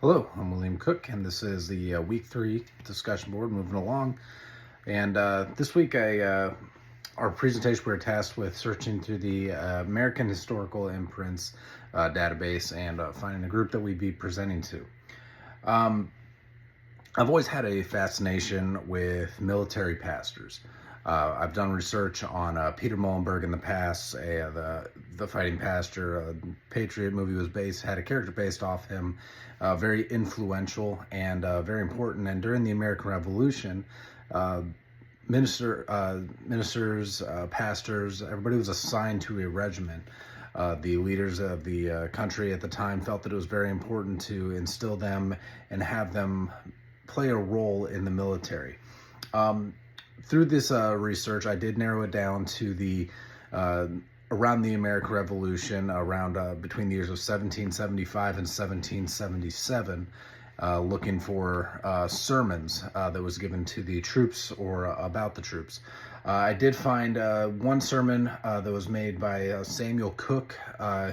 Hello, I'm William Cook, and this is the week 3 discussion board moving along. And this week, our presentation, we're tasked with searching through the American Historical Imprints database and finding the group that we'd be presenting to. I've always had a fascination with military pastors. I've done research on Peter Muhlenberg in the past, the fighting pastor. Patriot movie had a character based off him, very influential and very important. And during the American Revolution, ministers, pastors, everybody was assigned to a regiment. The leaders of the country at the time felt that it was very important to instill them and have them play a role in the military. Through this research, I did narrow it down to the around the American Revolution, around between the years of 1775 and 1777, looking for sermons that was given to the troops or about the troops. I did find one sermon that was made by Samuel Cook.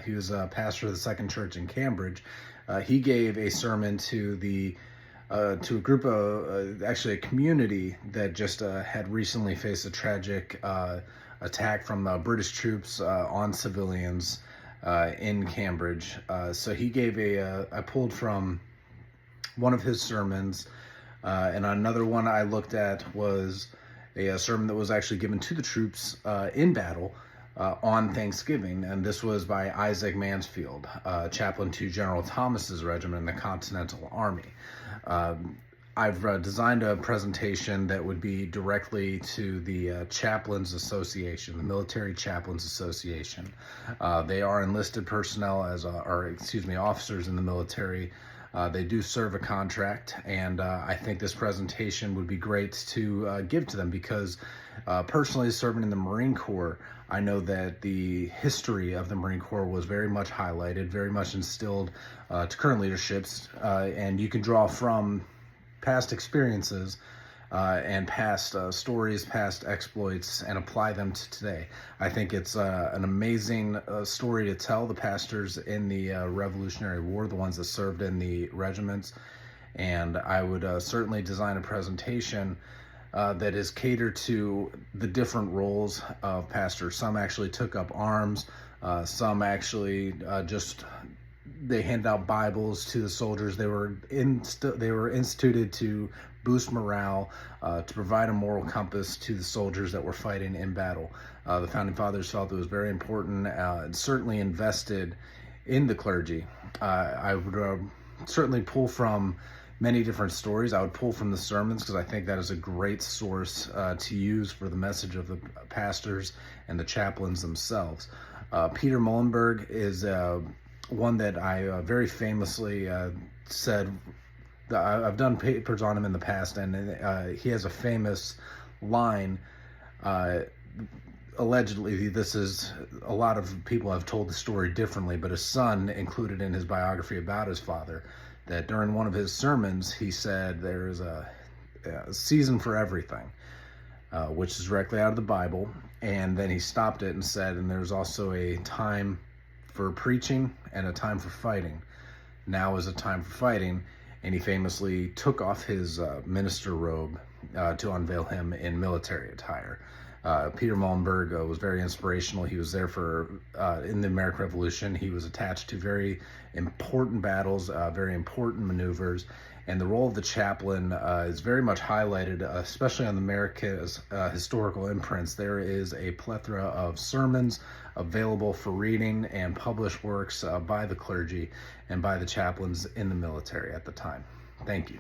He was a pastor of the Second Church in Cambridge. He gave a sermon to a group of, actually a community that just had recently faced a tragic attack from British troops on civilians in Cambridge. So he gave I pulled from one of his sermons, and another one I looked at was a sermon that was actually given to the troops in battle on Thanksgiving, and this was by Isaac Mansfield, chaplain to General Thomas's regiment in the Continental Army. I've designed a presentation that would be directly to the Chaplains Association, the Military Chaplains Association. They are enlisted personnel officers in the military. They do serve a contract, and I think this presentation would be great to give to them because personally serving in the Marine Corps, I know that the history of the Marine Corps was very much highlighted, very much instilled to current leaderships, and you can draw from past experiences and past stories, past exploits, and apply them to today. I think it's an amazing story to tell, the pastors in the Revolutionary War, the ones that served in the regiments, and I would certainly design a presentation that is catered to the different roles of pastors. Some actually took up arms, some actually they handed out Bibles to the soldiers. They were instituted to boost morale, to provide a moral compass to the soldiers that were fighting in battle. The Founding Fathers felt it was very important, and certainly invested in the clergy. I would certainly pull from many different stories. I would pull from the sermons because I think that is a great source to use for the message of the pastors and the chaplains themselves. Peter Muhlenberg is one that I very famously said. I've done papers on him in the past, and he has a famous line. Allegedly, this is, a lot of people have told the story differently, but his son included in his biography about his father that during one of his sermons, he said there is a season for everything, which is directly out of the Bible. And then he stopped it and said, and there's also a time for preaching and a time for fighting. Now is a time for fighting. And he famously took off his minister robe to unveil him in military attire. Peter Muhlenberg was very inspirational. He was there in the American Revolution. He was attached to very important battles, very important maneuvers, and the role of the chaplain is very much highlighted, especially on the America's historical imprints. There is a plethora of sermons available for reading and published works by the clergy and by the chaplains in the military at the time. Thank you.